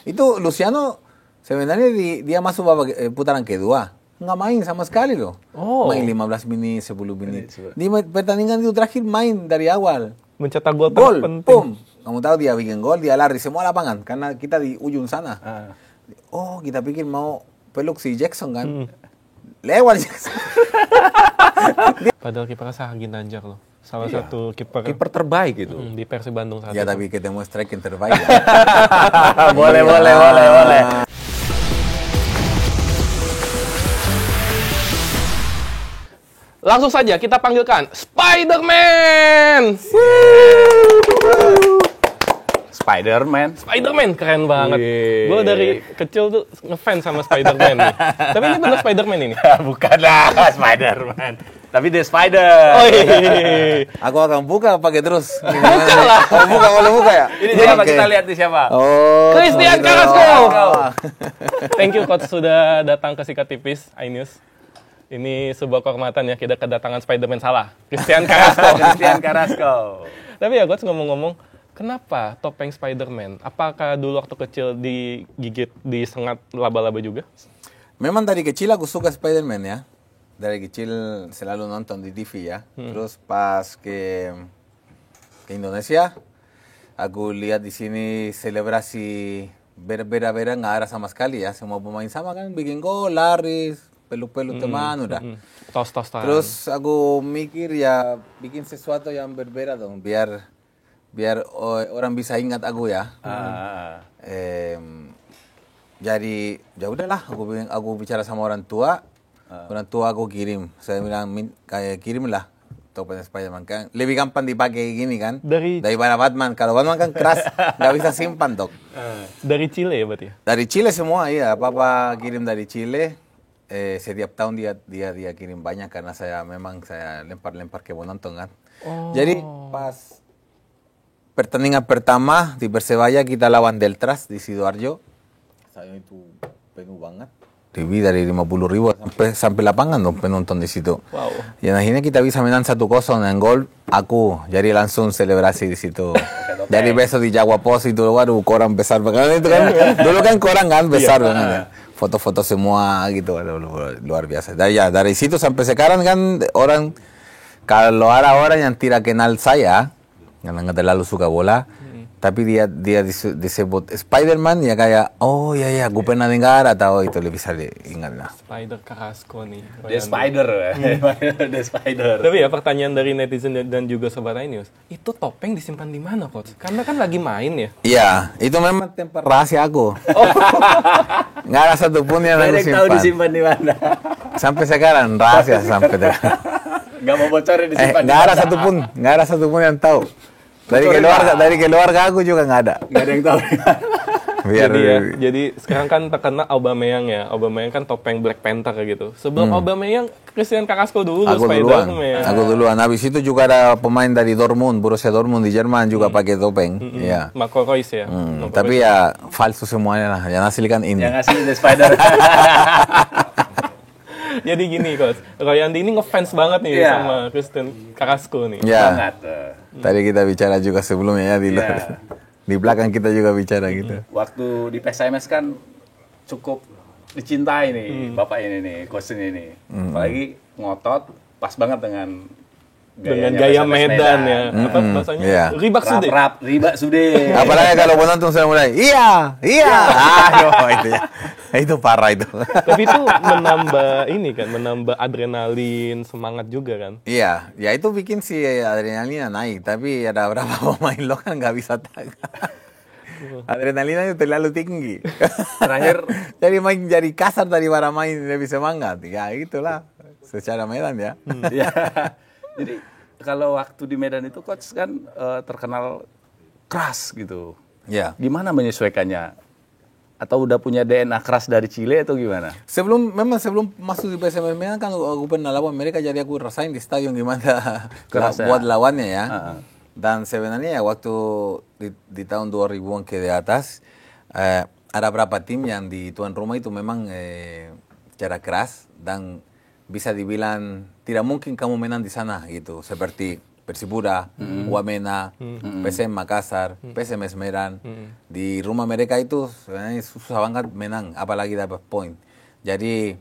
Itu Luciano sebenarnya dia masuk babak putaran kedua. Nggak main sama sekali loh. Main 15 menit, 10 menit. Di pertandingan itu terakhir main dari awal. Mencetak gol penting. Pum. Kamu tahu dia bikin gol, dia lari semua lapangan. Karena kita di ujung sana. Oh, kita pikir mau peluk si Jackson kan. Lewat Jackson. Padahal kipernya Sahagi Nanjar loh. Salah satu kiper terbaik itu. di Persib Bandung saat Ya itu. tapi ketemu strike yang terbaik. Ya. boleh. Langsung saja kita panggilkan Spider-Man. Spider-Man keren banget. Gue dari kecil tuh ngefans sama Spider-Man nih. Tapi ini bener Spider-Man ini? Bukanlah Spider-Man. Tapi The Spider. Oh iya. Aku akan buka pakai terus. Buka lah. Kalau buka ya. Ini siapa? Kita lihat nih siapa. Oh. Christian gitu. Carrasco. Thank you coach sudah datang ke Sikat Tipis iNews. Ini sebuah kehormatan ya kita kedatangan Spider-Man salah. Christian Carrasco. Tapi ya coach ngomong-ngomong, kenapa topeng Spider-Man? Apakah dulu waktu kecil digigit, disengat laba-laba juga? Memang dari kecil aku suka Spider-Man ya. Dari kecil selalu nonton di TV ya. Terus pas ke Indonesia, aku lihat di sini selebrasi beda-beda nggak ada sama sekali ya. Semua pemain sama kan, bikin gol, lari, peluk-peluk teman udah. Tos-tos. Terus aku mikir ya bikin sesuatu yang berbeda dong, biar orang bisa ingat aku ya. Jadi ya udahlah, aku bicara sama orang tua. Orang tua aku kirim, saya bilang kayak kirimlah topeng Spiderman kan lebih gampang dipakai gini kan daripada Batman. Kalau Batman kan keras, nggak bisa simpan dok. Dari Chile ya berarti? Dari Chile semua iya, papa kirim dari Chile. Setiap tahun dia kirim banyak karena saya lempar ke penonton kan. Jadi pas pertandingan pertama di Persebaya kita lawan Deltras di Sidoarjo, saya itu penuh banget. Lebih dari 50.000 sampai lapangan dong penonton di situ. Wow. Ya akhirnya kita bisa menang 1-0 dengan gol aku. Jadi langsung selebrasi di situ. Jadi besok di Jawa Pos itu, waduh koran besar banget itu kan. Dulu kan koran kan besar banget ya. Foto-foto semua gitu, luar biasa. Dari situ sampai sekarang kan orang, kalau ada orang yang tidak kenal saya, karena nggak terlalu suka bola, tapi dia disebut Spider-Man ya kayak, oh ya aku pernah dengar atau itu lebih bisa diingat lah. Spider Carrasco nih. The Spider. Tapi ya pertanyaan dari netizen dan juga sobat iNews, itu topeng disimpan di mana coach? Karena kan lagi main ya. Iya, itu memang tempat rahasia aku. Nggak ada satupun yang aku simpan. Tahu disimpan di mana? Sampai sekarang rahasia sampai sekarang. Nggak mau bocorin disimpan. Nggak ada satupun yang tahu. Dari keluarga aku juga nggak ada. Nggak ada yang tahu. Jadi sekarang kan terkenal Aubameyang ya. Aubameyang kan topeng Black Panther gitu. Sebelum Aubameyang, Christian Carrasco dulu Spider-Man. Aku duluan. Habis itu juga ada pemain dari Dortmund, Borussia Dortmund di Jerman juga pakai topeng. Iya. Marco Reus ya. Tapi ya falsu semuanya lah. Yang asli kan ini. Yang asli The Spider. Jadi gini coach, Royandi ini ngefans banget nih sama Christian Carrasco nih. Ya. Banget. Tadi kita bicara juga sebelumnya ya di luar. Di belakang kita juga bicara gitu. Waktu di PSMS kan cukup dicintai nih bapak ini nih, coach ini nih. Apalagi ngotot, pas banget dengan gaya Medan ya. Apa bahasanya? Yeah. Ribak sude. Apalagi kalau penonton saya mulai, iya. Itu parah itu. Tapi itu menambah adrenalin, semangat juga kan? Iya, ya itu bikin si adrenalinnya naik. Tapi ada beberapa pemain lo kan nggak bisa tahan. Adrenalinnya terlalu tinggi. Terakhir jadi kasar daripada main lebih semangat. Ya itulah secara Medan ya. Jadi kalau waktu di Medan itu coach kan terkenal keras gitu. Ya. Gimana menyesuaikannya? Atau udah punya DNA keras dari Chile atau gimana? Sebelum masuk di PSM Medan kan aku pernah lawan mereka, jadi aku rasain di stadion gimana buat lawannya ya. Dan sebenarnya ya waktu di tahun 2000-an ke di atas ada beberapa tim yang di tuan rumah itu memang secara keras dan bisa dibilang tidak mungkin kamu menang di sana gitu. Seperti Persipura, Wamena, PSM Makassar, PSM Medan. Di rumah mereka itu sebenarnya susah banget menang, apalagi dapat poin. Jadi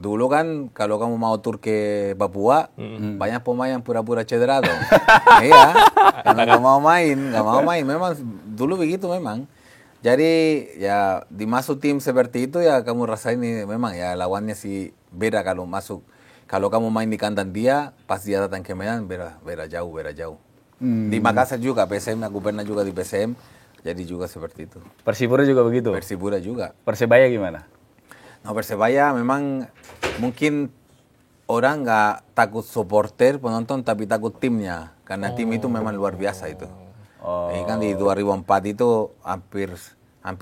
dulu kan kalau kamu mau tur ke Papua, banyak pemain yang pura-pura cedera dong. Iya, karena nggak mau main. Memang dulu begitu memang. Jadi ya dimasuk tim seperti itu ya kamu rasain ini memang ya lawannya sih beda kalau masuk. Kalau kamu main di kandang dia, pas dia datang ke Medan, beda jauh. Di Makassar juga, PSM, aku pernah juga di PSM, jadi juga seperti itu. Persipura juga begitu? Persipura juga. Persebaya gimana? Nah, Persebaya memang mungkin orang nggak takut supporter, penonton, tapi takut timnya. Karena tim itu memang luar biasa itu. Kan di 2004 itu hampir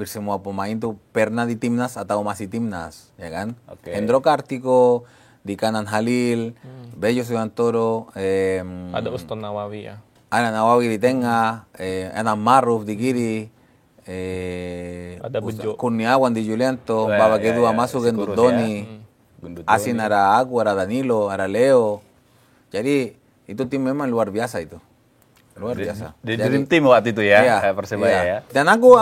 semua pemain tuh pernah di timnas atau masih timnas, ya kan? Hendro Kartiko, di kanan Halil, Bello Sugantoro, ada Uston Nawawi ya. Ada Nawawi di tengah, ada Maruf di kiri, ada Bejo, Kurniawan di Julianto, babak kedua masuk ke Doni, Asin ada aku, ada Danilo, ada Leo. Jadi itu tim memang luar biasa itu. Luar biasa. Di dream team waktu itu ya, Persebaya ya. Dan aku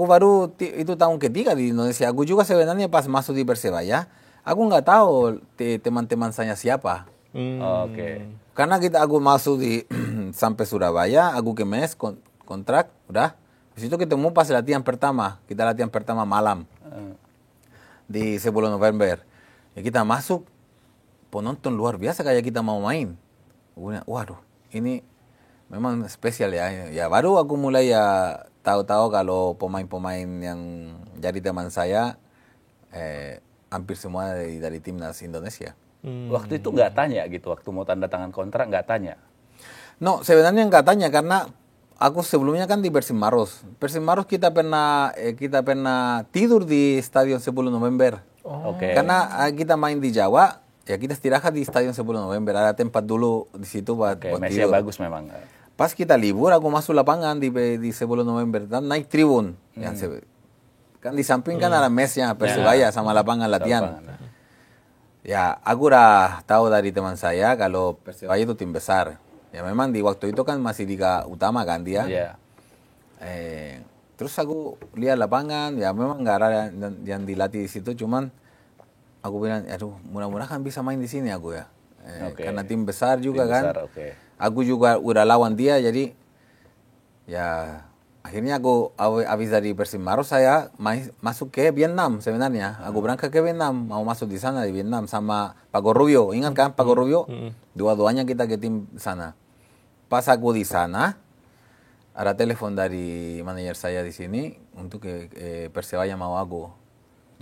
baru itu tahun ketiga di Indonesia. Aku juga sebenarnya pas masuk di Persebaya, aku nggak tahu teman-teman saya siapa. Karena aku masuk di sampai Surabaya, aku ke mes kontrak, udah. Di situ ketemu pas latihan pertama. Kita latihan pertama malam di 10 November. Ya kita masuk, penonton luar biasa kayak kita mau main. Waduh, ini memang spesial ya. Ya baru aku mulai ya tahu-tahu kalau pemain-pemain yang jadi teman saya hampir semua dari timnas Indonesia. Waktu itu nggak tanya gitu, waktu mau tanda tangan kontrak nggak tanya? No, sebenarnya nggak tanya karena aku sebelumnya kan di Persib Maros. Persib Maros kita pernah tidur di Stadion 10 November. Karena kita main di Jawa, ya kita istirahat di Stadion 10 November. Ada tempat dulu di situ buat tidur. Bagus memang. Pas kita libur, aku masuk lapangan di 10 November dan naik tribun. Kan di samping kan ada mesnya Persebaya sama lapangan latihan. Ya, aku udah tahu dari teman saya kalau Persebaya itu tim besar. Ya memang di waktu itu kan masih Liga Utama kan dia. Terus aku lihat lapangan, ya memang nggak ada yang dilatih di situ, cuman aku bilang, aduh mudah-mudahan bisa main di sini aku ya. Karena tim besar juga kan. Aku juga udah lawan dia, jadi ya akhirnya aku habis dari Persib Maros saya masuk ke Vietnam sebenarnya. Aku berangkat ke Vietnam, mau masuk di sana di Vietnam sama Paco Rubio. Ingat kan Paco Rubio? Dua-duanya kita ke tim sana. Pas aku di sana, ada telepon dari manajer saya di sini untuk Persebaya mau aku.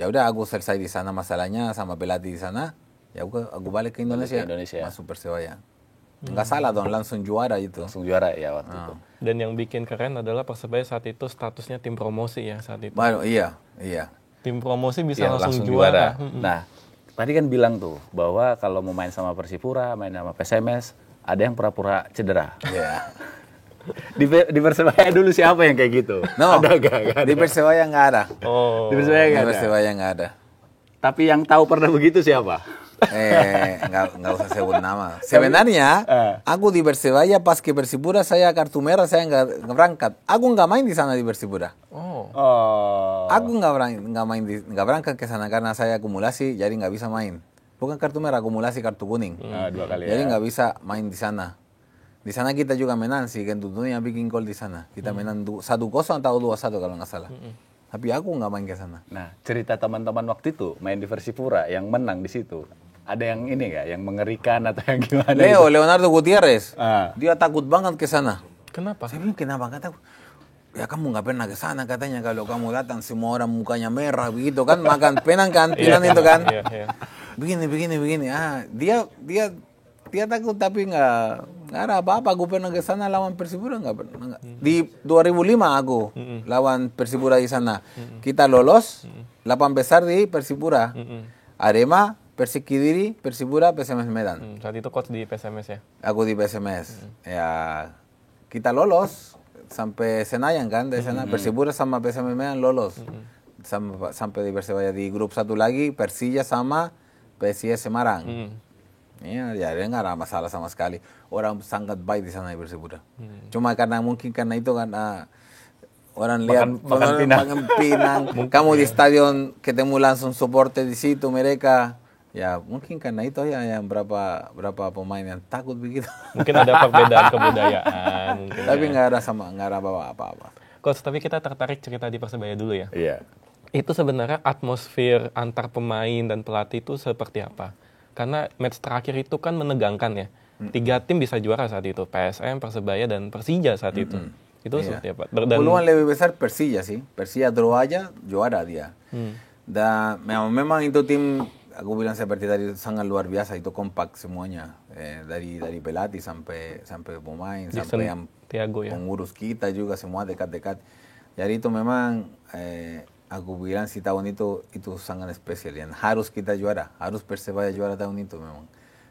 Ya udah aku selesai di sana masalahnya sama pelatih di sana. Ya aku balik ke Indonesia. Masuk Persebaya. Nggak salah dong, langsung juara itu. Langsung juara ya waktu itu. Dan yang bikin keren adalah Persebaya saat itu statusnya tim promosi ya saat itu. Baru, iya. Tim promosi bisa langsung juara. Nah, tadi kan bilang tuh bahwa kalau mau main sama Persipura, main sama PSMS, ada yang pura-pura cedera. Iya. Di Persebaya dulu siapa yang kayak gitu? No, ada gak? Di Persebaya nggak ada. Di Persebaya nggak ada. Tapi yang tahu pernah begitu siapa? Nggak usah sebut nama. Sebenarnya aku di Persebaya pas ke Persipura saya kartu merah, saya nggak berangkat. Aku nggak main di sana di Persipura. Aku nggak berangkat ke sana karena saya akumulasi, jadi nggak bisa main. Bukan kartu merah, akumulasi kartu kuning. 2 kali. Jadi nggak bisa main di sana. Di sana kita juga menang sih, kan tentunya bikin gol di sana. Kita menang 1-0 atau 2-1 kalau nggak salah. Tapi aku nggak main ke sana. Nah, cerita teman-teman waktu itu main di Persipura yang menang di situ. Ada yang ini nggak, yang mengerikan atau yang gimana? Leonardo Gutierrez. Dia takut banget ke sana. Kenapa? Saya bilang kenapa? Kata, ya kamu nggak pernah ke sana katanya, kalau kamu datang semua orang mukanya merah begitu kan, makan penang kantinan itu kan. Begini. Dia takut tapi nggak ada apa-apa. Aku pernah ke sana lawan Persipura nggak pernah. Di 2005 aku lawan Persipura di sana. Kita lolos 8 besar di Persipura. Arema, Persik Kediri, Persipura, PSMS Medan. Saat itu coach di PSMS ya? Aku di PSMS. Ya kita lolos sampai Senayan kan dari sana. Persipura sama PSMS Medan lolos. Sampai di Persebaya di grup 1 lagi Persija sama PSIS Semarang. Iya, ya dia nggak ada masalah sama sekali. Orang sangat baik di sana di Persipura. Cuma karena itu kan orang lihat makan pinang. Kamu di stadion ketemu langsung supporter di situ mereka. Ya mungkin karena itu ya yang berapa pemain yang takut begitu. Mungkin ada perbedaan kebudayaan. Mungkin tapi nggak ada apa-apa. Coach, tapi kita tertarik cerita di Persebaya dulu ya. Iya. Itu sebenarnya atmosfer antar pemain dan pelatih itu seperti apa? Karena match terakhir itu kan menegangkan ya. 3 tim bisa juara saat itu, PSM, Persebaya, dan Persija saat itu. Itu seperti apa? Peluang lebih besar Persija sih. Persija draw aja, juara dia. Dan memang itu tim, aku bilang seperti tadi, sangat luar biasa. Itu kompak semuanya. Dari pelatih sampai pemain, sampai yang pengurus kita juga, semua dekat-dekat. Jadi itu memang... aku bilang si tahun itu sangat spesial yang harus kita juara, harus Persebaya juara tahun itu memang.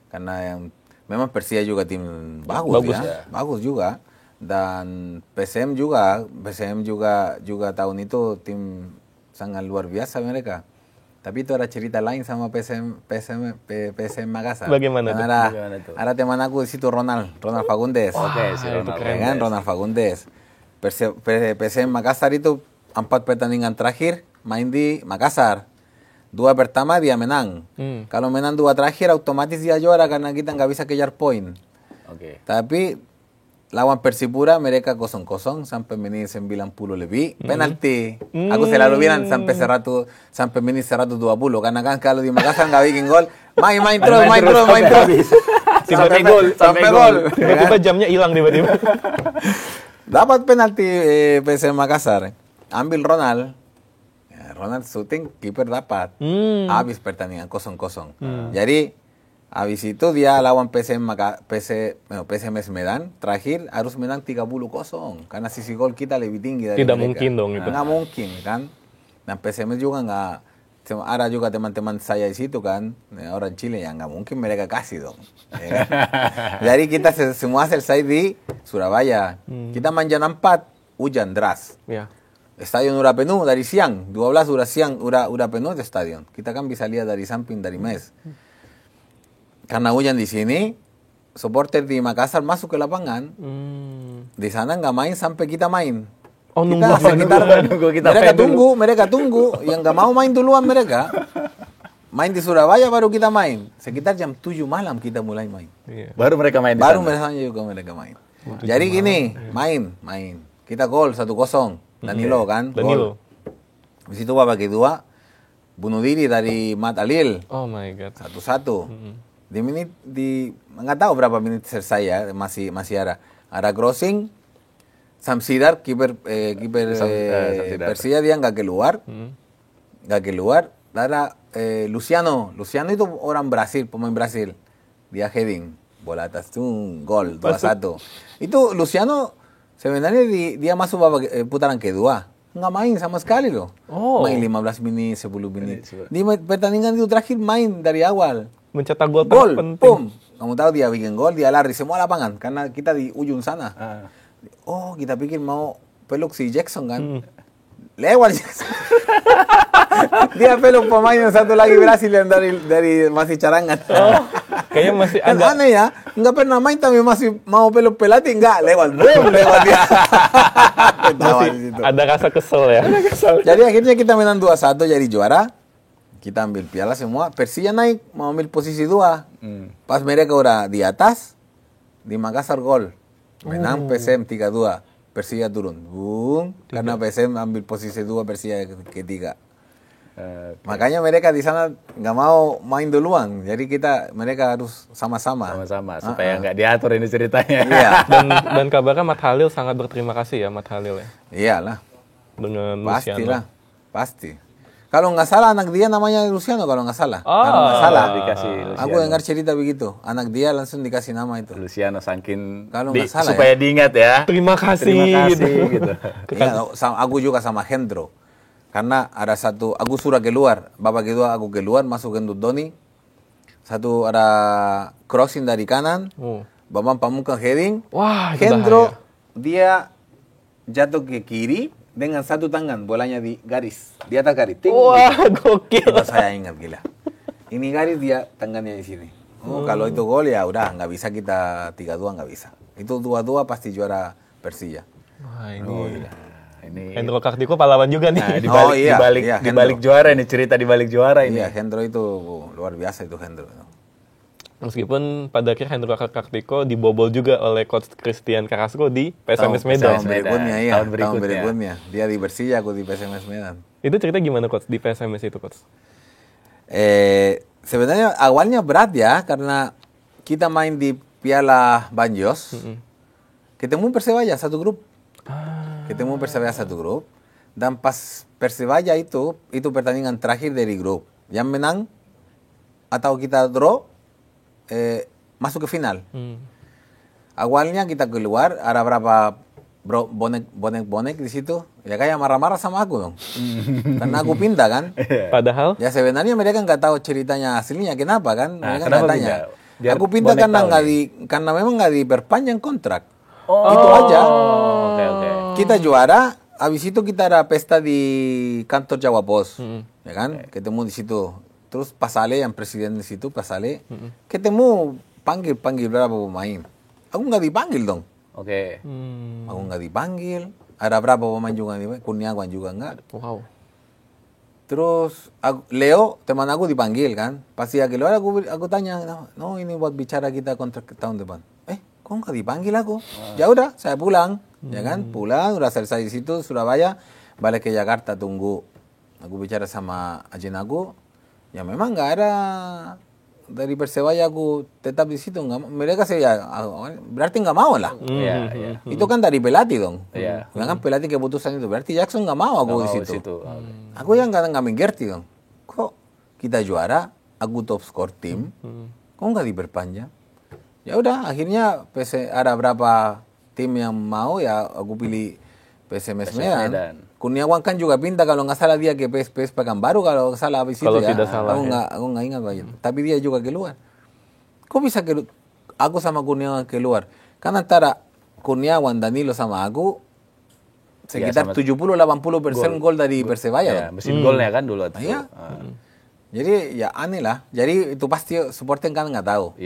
Karena memang Persija juga tim bagus ya. Bagus juga. Dan PSM juga tahun itu tim sangat luar biasa mereka. Tapi itu ada cerita lain sama PSM Makassar. Bagaimana itu? Ada teman aku di situ Ronald Fagundes. Oke, si Ronald. Kan Ronald Fagundes. PSM Makassar itu 4 pertandingan terakhir main di Makassar. 2 pertama dia menang. Kalau menang 2 terakhir otomatis dia juara karena kita nggak bisa kejar poin. Tapi lawan Persipura mereka 0-0 sampai menit 90 lebih. Penalti. Aku selalu bilang sampai menit 120 karena kan kalau di Makassar nggak bikin gol, main terus. Sampai gol. Tiba-tiba jamnya hilang tiba-tiba. Dapat penalti PSM Makassar. Ambil Ronald syuting, kiper dapat. Habis pertandingan 0-0. Jadi habis itu dia lawan PSMS Medan, terakhir harus menang 30-0 karena sisi gol kita lebih tinggi dari Tidak mereka. Mungkin dong itu. Nggak mungkin kan. Dan PSMS juga nggak, ada juga teman-teman saya di situ kan, orang Chile yang nggak mungkin mereka kasih dong. Ya kan? Jadi kita semua selesai di Surabaya. Kita main jam 4, hujan deras. Ya. Stadion udah penuh dari siang, 12 udah siang, udah penuh di stadion. Kita kan bisa lihat dari samping, dari mes. Karena hujan di sini, supporter di Makassar masuk ke lapangan. Di sana nggak main sampai kita main. Oh, mereka tunggu. Yang nggak mau main duluan mereka. Main di Surabaya baru kita main. Sekitar jam 7 malam kita mulai main. Baru mereka main di sana. Baru mereka main. Jadi gini, main. Kita gol 1-0. Danilo kan, Danilo. Di situ babak kedua bunuh diri dari Mat Alil. Oh my god. 1-1. Nggak tahu berapa menit selesai ya, masih ada crossing. Samsidar kiper Persija dia nggak keluar. Ada Luciano itu orang Brasil, pemain Brasil. Dia heading bola atas tuh gol 2-1. Itu Luciano sebenarnya dia masuk putaran kedua. Nggak main sama sekali loh. Main 15 menit, 10 menit. Di pertandingan itu terakhir main dari awal. Mencetak gol penting. Pum. Kamu tahu dia bikin gol, dia lari semua lapangan. Karena kita di ujung sana. Kita pikir mau peluk si Jackson kan. Lewat Jackson. Dia peluk pemain yang satu lagi Brasil yang dari masih carangan. Kayaknya masih ada. Aneh ya, nggak pernah main tapi masih mau peluk pelatih, nggak lewat dia. Ada rasa kesel ya. Jadi akhirnya kita menang 2-1 jadi juara. Kita ambil piala semua. Persija naik mau ambil posisi 2. Pas mereka udah di atas, di Makassar gol. Menang PSM 3-2. Persija turun. Karena PSM ambil posisi 2, Persija ketiga. Makanya mereka di sana nggak mau main duluan, jadi mereka harus sama-sama supaya nggak diatur ini ceritanya. Iya. dan kabarnya Mat Halil sangat berterima kasih ya, Mat Halil ya. Iyalah. Dengan Luciano. Pasti. Kalau nggak salah anak dia namanya Luciano kalau nggak salah. Kalau nggak salah dikasih Luciano. Aku dengar cerita begitu, anak dia langsung dikasih nama itu. Luciano saking kalau nggak salah supaya diingat ya. Terima kasih gitu. Iya, aku juga sama Hendro. Karena ada satu, aku sudah keluar, babak kedua aku keluar, masuk ke Doni. Satu ada crossing dari kanan, Bambang Pamungkas heading. Wah, Hendro, dia jatuh ke kiri dengan satu tangan, bolanya di garis, di atas garis. Wah, gokil. Itu saya ingat gila. Ini garis dia tangannya di sini. Kalau itu gol ya udah nggak bisa kita 3-2 nggak bisa. Itu 2-2 pasti juara Persija. Wah, Ini Hendro Kartiko pahlawan juga nih. Nah, dibalik juara ini, cerita dibalik juara ini. Iya, Hendro itu luar biasa itu Hendro. Meskipun pada akhir Hendro Kartiko dibobol juga oleh coach Christian Carrasco di PSMS Medan. Tahun berikutnya. Dia di Persija, aku di PSMS Medan. Itu cerita gimana coach di PSMS itu coach? Sebenarnya awalnya berat ya karena kita main di Piala Banjos. Ketemu Persebaya satu grup. Dan pas Persebaya itu pertandingan terakhir dari grup. Yang menang atau kita draw masuk ke final. Awalnya kita keluar, ada berapa bonek di situ, ya kayak marah-marah sama aku dong. Karena aku pindah kan. Padahal? Ya sebenarnya mereka nggak tahu ceritanya aslinya, kenapa kan? Mereka nggak tanya. Aku pindah karena memang nggak diperpanjang kontrak. Itu aja. Kita juara, habis itu kita ada pesta di kantor Jawa Pos, ya kan? Ketemu di situ. Terus Pasale yang presiden di situ, Pasale, ketemu panggil berapa pemain. Aku nggak dipanggil dong. Aku nggak dipanggil. Ada berapa pemain juga nih? Kurniawan juga nggak. Wow. Terus Leo teman aku dipanggil kan. Pasti keluar aku tanya, no ini buat bicara kita kontrak tahun depan. Kok nggak dipanggil aku? Ya udah, saya pulang, ya kan? Pulang, udah selesai di situ Surabaya, balik ke Jakarta tunggu. Aku bicara sama agen aku. Ya memang nggak ada dari Persebaya aku tetap di situ. Mereka berarti nggak mau lah. Itu kan dari pelatih dong. Kan pelatih keputusan itu. Berarti Jackson nggak mau aku di situ. Aku yang nggak mengerti dong. Kok kita juara, aku top skor tim, kok nggak diperpanjang? Ya udah, akhirnya ada berapa tim yang mau ya aku pilih PSMS Medan. Kurniawan kan juga pindah kalau nggak salah dia ke PS Pekanbaru kalau salah habis kalau itu ya. Tidak salah, aku nggak ingat banyak. Tapi dia juga keluar. Kok bisa aku sama Kurniawan keluar? Karena antara Kurniawan, Danilo sama aku sekitar 70-80% gol dari Persebaya. Mesin golnya kan dulu. Iya. Jadi ya aneh lah. Jadi itu pasti supporter kan nggak tahu.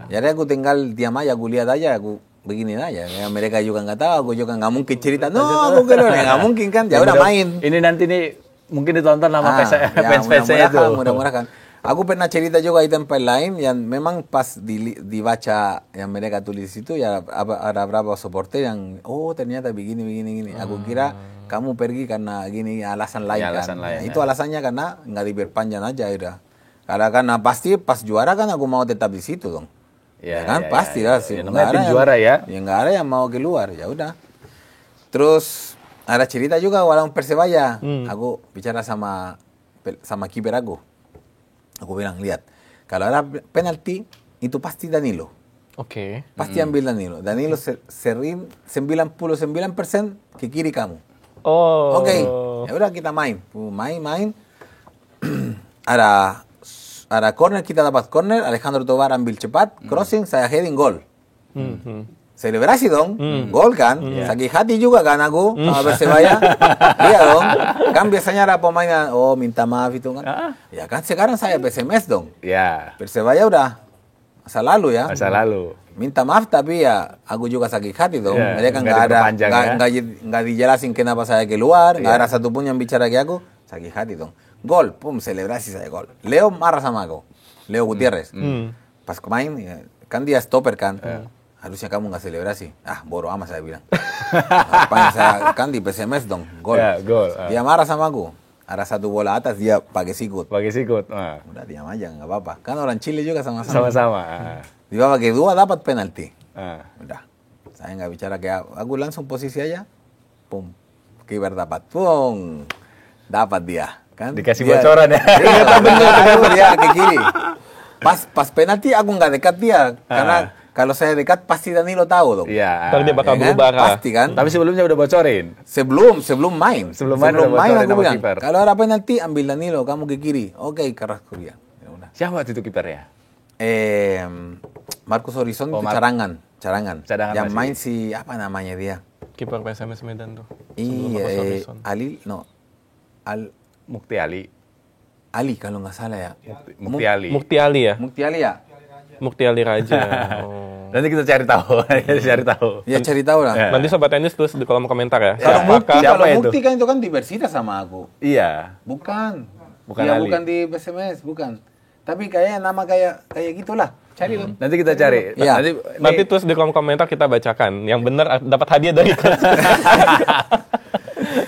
Jadi aku tinggal diam aja, aku lihat aja, aku begini aja. Ya, mereka juga nggak tahu, aku juga nggak mungkin cerita. No, aku keluar, nggak mungkin kan. Ya udah main. Ini nanti nih mungkin ditonton sama fans-fansnya itu. Mudah-mudahan. Aku pernah cerita juga di tempat lain yang memang pas dibaca yang mereka tulis itu ya ada berapa supporter yang ternyata begini. Aku kira kamu pergi karena gini alasan lain kan. Itu alasannya karena nggak diperpanjang aja udah. Karena pasti pas juara kan aku mau tetap di situ dong. Ya kan pasti lah sih. Nggak ada juara ya. Ya nggak ada yang mau keluar ya udah. Terus ada cerita juga walaupun Persebaya. Aku bicara sama kiper aku. Aku bilang lihat kalau ada penalti itu pasti Danilo. Pasti ambil Danilo. Danilo sering 99% ke kiri kamu. Ya udah kita main. Ada corner, kita dapat corner, Alejandro Tobar ambil cepat, crossing, saya heading gol. Selebrasi dong, gol kan, sakit hati juga kan aku sama Persebaya. Iya dong, kan biasanya ada pemain minta maaf itu kan. Ya kan sekarang saya PSMS dong. Persebaya udah masa lalu ya. Minta maaf tapi ya aku juga sakit hati dong. Mereka nggak dijelasin kenapa saya keluar, nggak ada satupun yang bicara ke aku, sakit hati dong. Gol, selebrasi saya gol. Leo marah sama aku, Leo Gutierrez. Pas main, kan dia stopper kan. Harusnya kamu nggak selebrasi. Bodoh amat saya bilang. Saya kan di PSMS dong, gol. Dia marah sama aku. Ada satu bola atas dia pakai sikut. Udah diam aja, nggak apa-apa. Kan orang Chile juga sama-sama. Di babak kedua dapat penalti. Udah, saya nggak bicara kayak aku langsung posisi aja. Kiper dapat. Dapat dia. Kan? Dikasih bocoran ya. Dia ke kiri. Pas penalti aku nggak dekat dia karena kalau saya dekat pasti Danilo tahu dong. Ntar dia bakal berubah. Pasti kan. Tapi sebelumnya udah bocorin. Sebelum main. Sebelum main aku bilang. Kiper. Kalau ada penalti ambil Danilo, kamu ke kiri. Carrasco dia. Siapa waktu itu kipernya? Marcus Horizon itu cadangan. Yang main si apa namanya dia? Kiper PSMS Medan tuh. Iya, Mukti Ali. Ali kalau nggak salah ya. Mukti Ali. Mukti Ali ya? Mukti Ali ya? Mukti Ali Raja. Nanti kita cari tahu. Ya cari tahu lah. Nanti Sobat Tenis tulis di kolom komentar ya. Kalau Mukti kan itu kan diversitas sama aku. Iya. Bukan Ali. Bukan di BSMS, bukan. Tapi kayaknya nama kayak gitulah. Cari dong. Nanti kita cari. Iya. Nanti tulis di kolom komentar kita bacakan. Yang benar dapat hadiah dari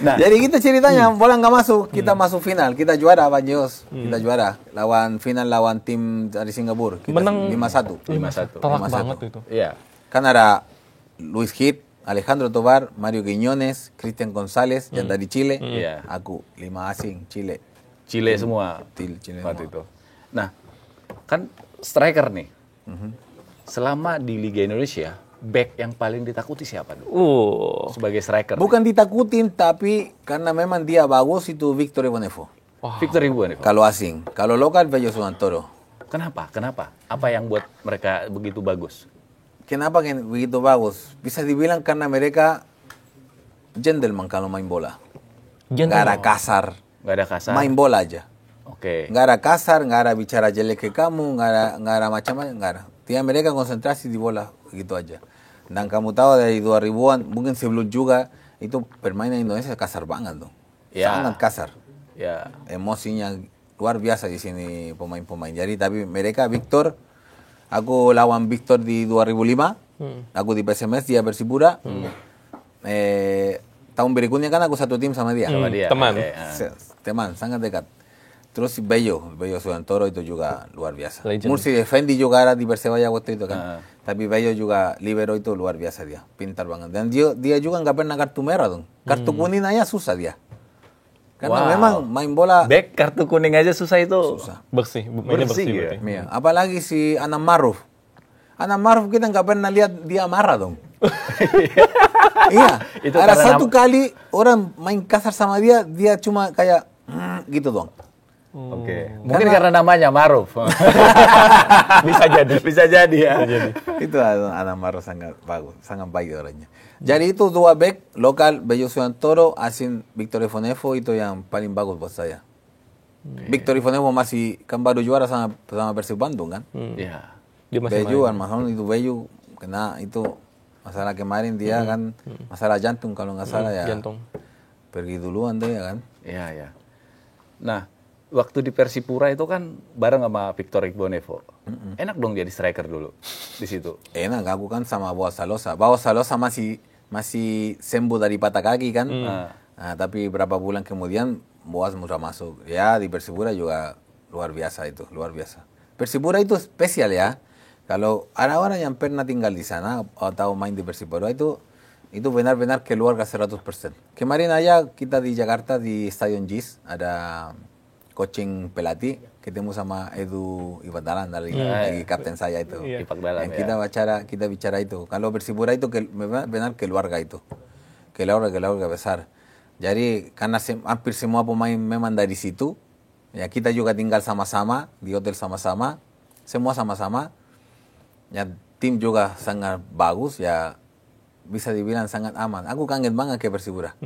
Nah, jadi kita ceritanya bola nggak masuk, kita masuk final, kita juara Bang Jos, kita juara lawan tim dari Singapura, kita menang 5-1. 5-1. Telak banget itu. Iya. Kan ada Luis Hit, Alejandro Tobar, Mario Quiñones, Cristian González yang dari Chile, Iya. aku 5 asing Chile semua. Chile Waktu semua. itu. Nah, kan striker nih. Selama di Liga Indonesia, back yang paling ditakuti siapa dulu? Sebagai striker. Bukan ditakutin, tapi karena memang dia bagus itu Victor Ivanefo. Victor Ivanefo. Kalau asing, kalau lokal Bello Sudantoro. Kenapa? Apa yang buat mereka begitu bagus? Kenapa begitu bagus? Bisa dibilang karena mereka gentleman kalau main bola. Nggak ada kasar. Nggak ada kasar. Main bola aja. Oke. Nggak ada kasar, nggak ada bicara jelek ke kamu, nggak ada macam-macam, nggak ada. Dia mereka konsentrasi di bola, begitu aja. Dan kamu tahu dari 2000-an, mungkin sebelum juga, itu permainan Indonesia kasar banget tuh. Ya. Sangat kasar. Ya. Emosinya luar biasa di sini pemain-pemain. Jadi tapi mereka Victor, aku lawan Victor di 2005, aku di PSMS, dia Persipura. Tahun berikutnya kan aku satu tim sama dia. Sama dia. Teman. Oke, Teman, sangat dekat. Terus si Bello Sudantoro itu juga luar biasa. Legend. Mursi Effendi juga ada di Persebaya waktu itu kan. Tapi Bello juga libero itu luar biasa dia, pintar banget. Dan dia juga nggak pernah kartu merah dong. Kartu kuning aja susah dia. Karena memang main bola back kartu kuning aja susah itu. susah. Bersih, mainnya bersih ya. berarti. Iya. Apalagi si Anam Maruf. Anam Maruf kita nggak pernah lihat dia marah dong. Iya. Itu ada karena satu kali orang main kasar sama dia cuma kayak gitu dong. Oke. Mungkin karena namanya Maruf. Bisa jadi ya. Itu Anam Maruf sangat bagus, sangat baik orangnya. Jadi itu dua back lokal, Bello Sudantoro, asing Victor Ivanefo itu yang paling bagus buat saya. Victor Ivanefo masih kan baru juara sama Persib Bandung kan. Iya. Dia masih Bello kan, masalah itu Bello kena itu masalah kemarin dia kan masalah jantung kalau nggak salah ya. Jantung. Pergi duluan deh ya kan. Iya, ya. Nah, waktu di Persipura itu kan bareng sama Victor Ivanefo. Enak dong jadi striker dulu di situ. Enak, aku kan sama Boas Salosa. Boas Salosa masih sembuh dari patah kaki kan. Nah, tapi berapa bulan kemudian Boas sudah masuk. Ya di Persipura juga luar biasa itu, luar biasa. Persipura itu spesial ya. Kalau ada orang yang pernah tinggal di sana atau main di Persipura itu benar-benar keluarga 100%. Kemarin aja kita di Jakarta di Stadion JIS ada coaching pelatih, ketemu sama Edu Ibadalan dari kapten saya itu. Ibadalan, yang kita bicara itu. Kalau Persipura itu benar keluarga itu. Keluarga besar. Jadi karena hampir semua pemain memang dari situ, ya kita juga tinggal sama-sama di hotel sama-sama, semua sama-sama. Ya tim juga sangat bagus ya. Bisa dibilang sangat aman. Aku kangen banget ke Persipura.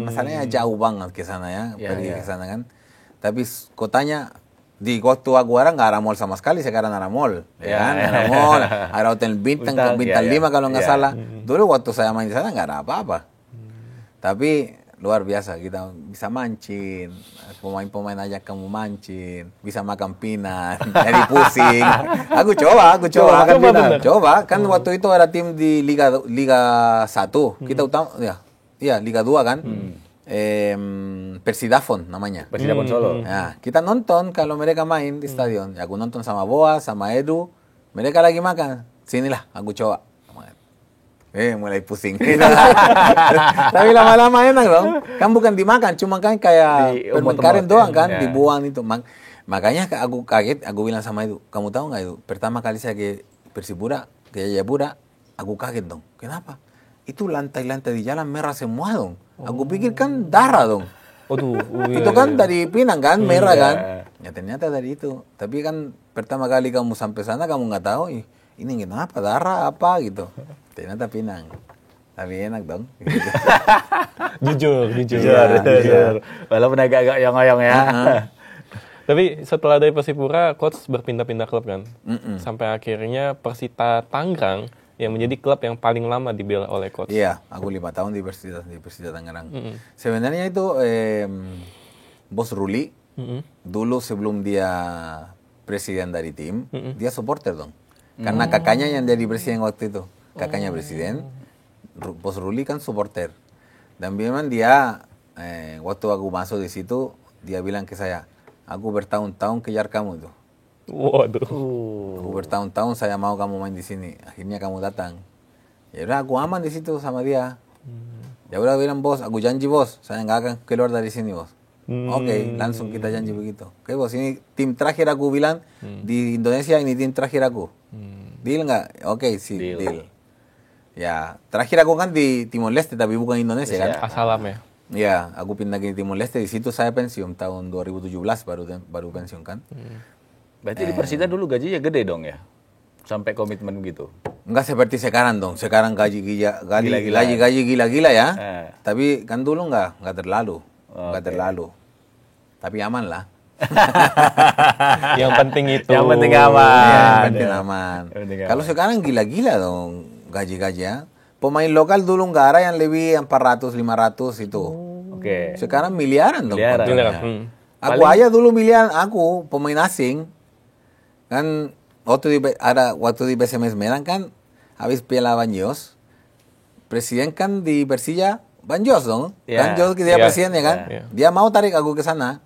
Masalahnya jauh banget ke sana ya, pergi ke sana kan. Tapi kotanya di waktu aku nggak ada mall sama sekali, sekarang ada mall. Ya kan? Ada mall, ada hotel bintang 5 kalau nggak salah. Dulu waktu saya main di sana nggak ada apa-apa. Tapi luar biasa, kita bisa mancing, pemain-pemain ajak kamu mancing, bisa makan pinan, jadi pusing. Aku coba makan pinan. Coba, kan waktu itu ada tim di Liga 1, kita utama, ya Liga 2 kan, Persidafon namanya. Persidafon Solo. Nah, kita nonton kalau mereka main di stadion. Aku nonton sama Boas, sama Edu, mereka lagi makan. Sinilah, aku coba. Mulai pusing. Tapi lama-lama enak dong. Kan bukan dimakan, cuma kan kayak permen karet doang kan, dibuang itu. Makanya aku kaget, aku bilang sama itu, kamu tahu nggak itu? Pertama kali saya ke Persipura, ke Jayapura, aku kaget dong. Kenapa? Itu lantai-lantai di jalan merah semua dong. Aku pikir kan darah dong. Itu kan dari Pinang kan, merah kan. Ya ternyata dari itu. Tapi kan pertama kali kamu sampai sana, kamu nggak tahu, ini kenapa darah apa gitu. Ternyata Pinang. Tapi enak dong. Jujur. Walaupun agak-agak yong-yong ya. Tapi setelah dari Persipura, coach berpindah-pindah klub kan? Sampai akhirnya Persita Tangerang yang menjadi klub yang paling lama dibela oleh coach. Iya, aku 5 tahun di Persita Tangerang. Sebenarnya itu Bos Ruli, dulu sebelum dia presiden dari tim, dia supporter dong. Karena kakaknya yang jadi presiden waktu itu. Kakaknya presiden, Bos Ruli kan supporter. Dan memang dia, waktu aku masuk di situ, dia bilang ke saya, aku bertahun-tahun kejar kamu tuh. Waduh. Aku bertahun-tahun saya mau kamu main di sini. Akhirnya kamu datang. Ya udah aku aman di situ sama dia. Ya udah bilang bos, aku janji bos, saya nggak akan keluar dari sini bos. Oke, langsung kita janji begitu. Oke bos, ini tim terakhir aku bilang di Indonesia, ini tim terakhir aku. Deal nggak? Oke sih, deal. Ya, terakhir aku kan di Timor Leste tapi bukan Indonesia kan. Asalam ya. Ya, aku pindah ke Timor Leste, di situ saya pensiun tahun 2017 baru pensiun kan. Berarti di Persita dulu gajinya gede dong ya? Sampai komitmen gitu. Enggak seperti sekarang dong. Sekarang gaji gila-gila ya. Tapi kan dulu enggak terlalu. Enggak terlalu. Tapi aman lah. Yang penting itu. Yang penting aman. Ya, yang penting aman. Kalau sekarang gila-gila dong gaji-gaji ya. Pemain lokal dulu enggak ada yang lebih 400, 500 itu. Oke. Sekarang miliaran dong. Miliaran. Aku aja dulu miliaran, aku pemain asing. Kan waktu di BSMS Medan kan habis Piala Banjos. Presiden kan di Persija Banjos dong. Banjos dia presiden ya kan. Dia mau tarik aku ke sana.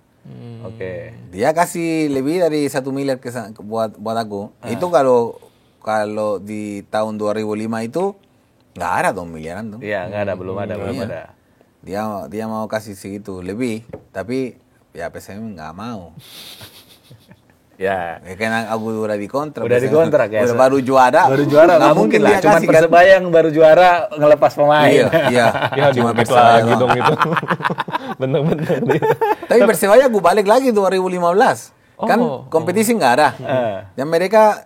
Oke. Dia kasih lebih dari 1 miliar buat aku. Itu kalau di tahun 2005 itu nggak ada dong miliaran dong. Iya, nggak ada, belum ada. Dia mau kasih segitu lebih, tapi ya PSM nggak mau. Ya. Karena aku udah dikontrak. Udah dikontrak ya. Udah baru juara. Nggak mungkin lah. Cuma Persebaya yang baru juara ngelepas pemain. Iya. Ya cuma Persebaya lagi dong itu. Bener-bener. Tapi Persebaya aku balik lagi 2015. Kan kompetisi nggak ada. Dan mereka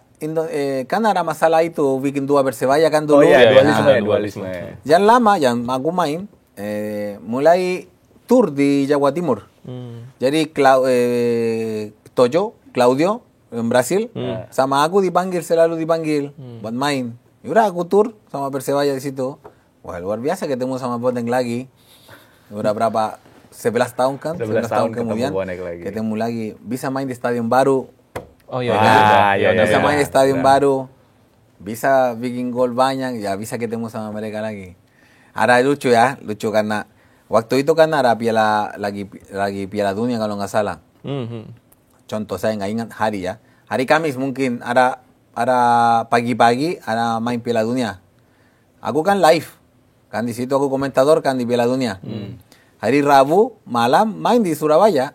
kan ada masalah itu bikin 2 Persebaya kan dulu. Oh iya, dualisme. Yang lama yang aku main mulai tour di Jawa Timur. Jadi Claudio yang Brasil sama aku selalu dipanggil buat main. Udah aku tour sama Persebaya di situ. Wah, luar biasa ketemu sama Bonek lagi. Udah berapa 11 tahun kan? 11 tahun kemudian ketemu lagi. Bisa main di stadion baru. Oh iya. Bisa main di stadion baru. Bisa bikin gol banyak, ya bisa ketemu sama mereka lagi. Ada lucu karena waktu itu kan ada lagi Piala Dunia kalau nggak salah. Contoh saya nggak ingat hari ya. Hari Kamis mungkin ada pagi-pagi ada main Piala Dunia. Aku kan live. Kan di situ aku komentador kan di Piala Dunia. Hari Rabu malam main di Surabaya.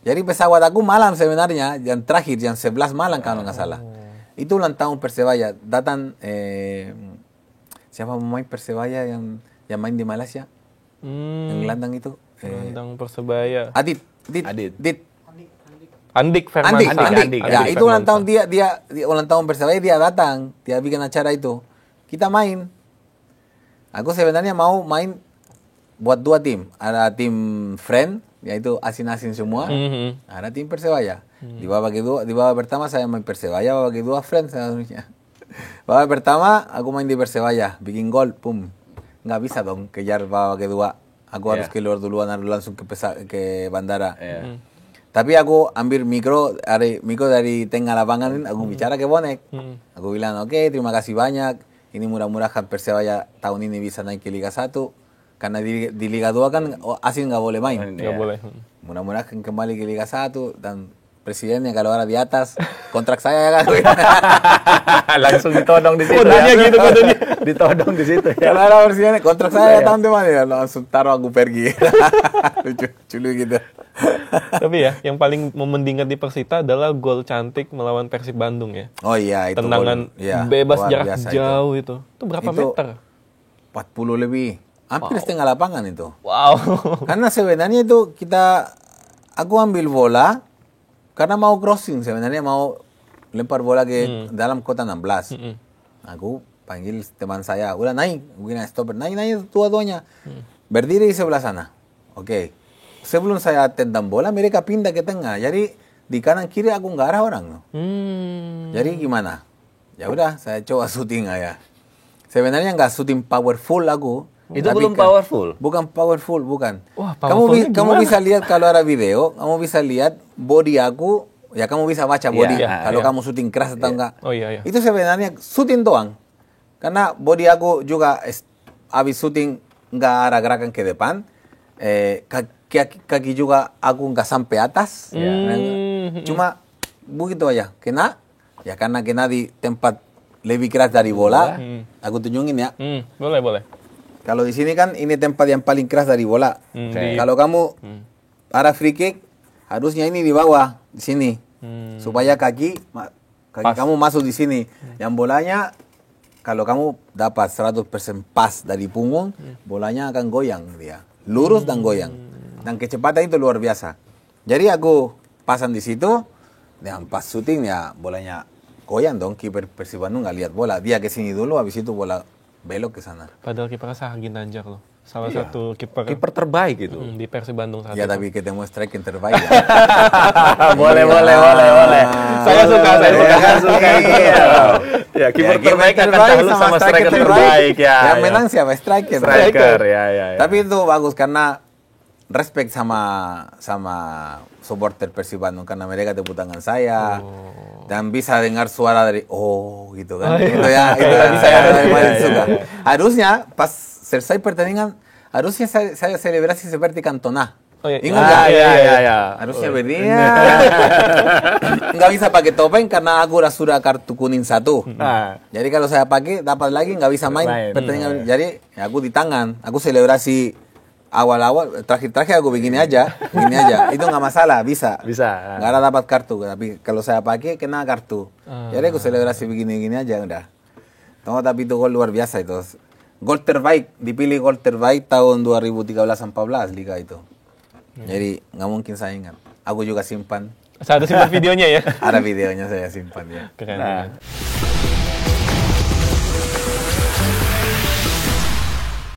Jadi pesawat aku malam sebenarnya, yang terakhir, yang 11 malam kalau nggak salah. Itu ulang tahun Persebaya. Datang, siapa pemain Persebaya yang main di Malaysia? Yang gelandang itu? Gelandang Persebaya. Andik Firman. Andik. Ya, itu ulang tahun dia ulang tahun Persebaya, dia datang. Dia bikin acara itu. Kita main. Aku sebenarnya mau main buat 2 tim. Ada tim friend, yaitu asin-asin semua. Ada tim Persebaya. Di babak pertama saya main Persebaya, babak kedua friend seharusnya. Babak pertama aku main di Persebaya, bikin gol, pum. Nggak bisa dong kejar babak kedua. Aku harus keluar duluan, harus langsung ke bandara. Tapi aku ambil mikro dari tengah lapangan, aku bicara ke Bonek. Aku bilang, oke, terima kasih banyak. Ini mudah-mudahan Persebaya tahun ini bisa naik ke Liga 1. Karena di Liga 2 kan asing nggak boleh main. Nggak boleh. Mudah-mudahan kembali ke Liga 1 dan presidennya kalau ada di atas kontrak saya kan. Langsung ditodong di situ. Kodenya gitu kodenya. Ditodong di situ ya. Kalau ada presidennya kontrak saya tahun depan ya langsung taruh aku pergi. Lucu gitu. Tapi ya, yang paling memendingkan di Persita adalah gol cantik melawan Persib Bandung ya. Oh iya, itu tendangan bebas jarak jauh itu. Itu berapa meter? 40 lebih. Hampir setengah lapangan itu. Wow. Karena sebenarnya itu aku ambil bola karena mau crossing, sebenarnya mau lempar bola ke dalam kota 16. Aku panggil teman saya, udah naik, mungkin stopper, naik dua-duanya. Berdiri di sebelah sana. Oke. sebelum saya tendang bola, mereka pindah ke tengah. Jadi di kanan kiri aku nggak ada orang. Jadi gimana? Ya udah, saya coba syuting aja. Sebenarnya nggak syuting powerful aku. Itu belum powerful? Bukan powerful, bukan. Wah, kamu bisa lihat kalau ada video, kamu bisa lihat body aku, ya kamu bisa baca body. Kalau kamu syuting keras atau enggak. Oh iya. Itu sebenarnya syuting doang. Karena body aku juga habis syuting nggak ada gerakan ke depan. Kaki juga aku nggak sampai atas. Cuma begitu aja. Kena, ya karena kena di tempat lebih keras dari bola. Aku tunjukin ya. Boleh. Kalau di sini kan ini tempat yang paling keras dari bola. Kalau kamu arah free kick, harusnya ini di bawah, di sini. Supaya kaki kamu masuk di sini. Yang bolanya, kalau kamu dapat 100% pas dari punggung, bolanya akan goyang dia. Lurus dan goyang. Dan kecepatan itu luar biasa. Jadi aku pasang di situ, dan pas syuting ya bolanya goyang dong. Kiper Persib Bandung nggak lihat bola. Dia ke sini dulu, habis itu bola belok ke sana. Padahal kipernya Sah Ginanjar loh. Salah satu kiper terbaik gitu. di Persib Bandung saat Ya itu. tapi ketemu striker yang terbaik ya. boleh. Saya suka. Ya, kiper terbaik akan takluk sama striker terbaik ya. Yang menang siapa? Striker ya. Tapi itu bagus karena respect sama supporter Persib Bandung karena mereka tepuk tangan saya. Dan bisa dengar suara dari gitu kan. Itu ya, itu bisa suka. Harusnya pas selesai pertandingan, harusnya saya selebrasi seperti Cantona. Ingat nggak? Iya. Harusnya berdiri. Nggak bisa pakai topeng karena aku sudah kartu kuning 1. Jadi kalau saya pakai dapat lagi nggak bisa main pertandingan. Jadi ya aku di tangan, aku selebrasi awal-awal, terakhir aku begini aja. Itu nggak masalah, bisa. Nggak ada dapat kartu, tapi kalau saya pakai kena kartu. Jadi aku selebrasi begini aja udah. Tapi itu gol luar biasa itu. Gol terbaik, dipilih gol terbaik tahun 2013-14 Liga itu. Jadi nggak mungkin saya ingat. Aku juga simpan. Saya ada simpan videonya ya? Ada videonya saya simpan ya. Keren.